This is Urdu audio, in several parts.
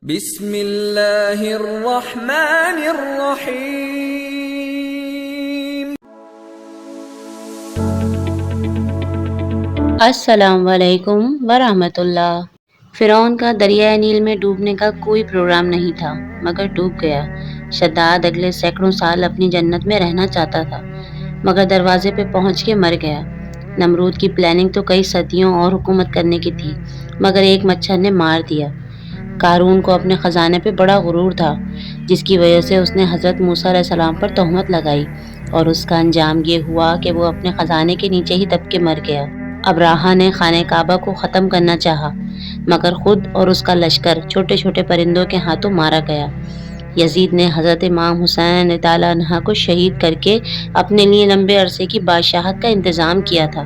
بسم اللہ الرحمن الرحیم۔ السلام علیکم ورحمۃ اللہ۔ فرعون کا دریائے نیل میں ڈوبنے کا کوئی پروگرام نہیں تھا، مگر ڈوب گیا۔ شداد اگلے سینکڑوں سال اپنی جنت میں رہنا چاہتا تھا، مگر دروازے پہ پہنچ کے مر گیا۔ نمرود کی پلاننگ تو کئی صدیوں اور حکومت کرنے کی تھی، مگر ایک مچھر نے مار دیا۔ قارون کو اپنے خزانے پہ بڑا غرور تھا، جس کی وجہ سے اس نے حضرت موسیٰ علیہ السلام پر تہمت لگائی، اور اس کا انجام یہ ہوا کہ وہ اپنے خزانے کے نیچے ہی دب کے مر گیا۔ ابراہہ نے خانہ کعبہ کو ختم کرنا چاہا، مگر خود اور اس کا لشکر چھوٹے چھوٹے پرندوں کے ہاتھوں مارا گیا۔ یزید نے حضرت امام حسین رضی اللہ عنہ کو شہید کر کے اپنے لیے لمبے عرصے کی بادشاہت کا انتظام کیا تھا،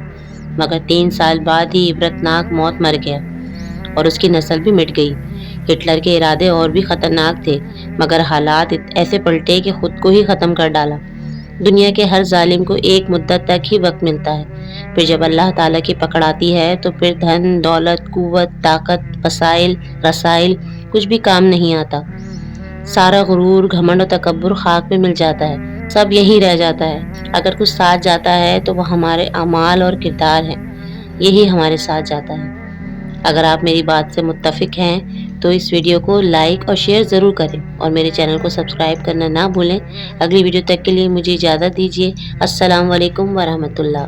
مگر 3 سال بعد ہی عبرتناک موت مر گیا، اور اس کی نسل بھی مٹ گئی۔ ہٹلر کے ارادے اور بھی خطرناک تھے، مگر حالات ایسے پلٹے کہ خود کو ہی ختم کر ڈالا۔ دنیا کے ہر ظالم کو ایک مدت تک ہی وقت ملتا ہے، پھر جب اللہ تعالیٰ کی پکڑ آتی ہے تو پھر دھن، دولت، قوت، طاقت، وسائل، رسائل کچھ بھی کام نہیں آتا۔ سارا غرور، گھمنڈ و تکبر خاک میں مل جاتا ہے، سب یہی رہ جاتا ہے۔ اگر کچھ ساتھ جاتا ہے تو وہ ہمارے اعمال اور کردار ہیں، یہی ہمارے ساتھ جاتا ہے۔ اگر آپ میری بات سے متفق ہیں تو اس ویڈیو کو لائک اور شیئر ضرور کریں، اور میرے چینل کو سبسکرائب کرنا نہ بھولیں۔ اگلی ویڈیو تک کے لیے مجھے اجازت دیجیے۔ السلام علیکم ورحمۃ اللہ۔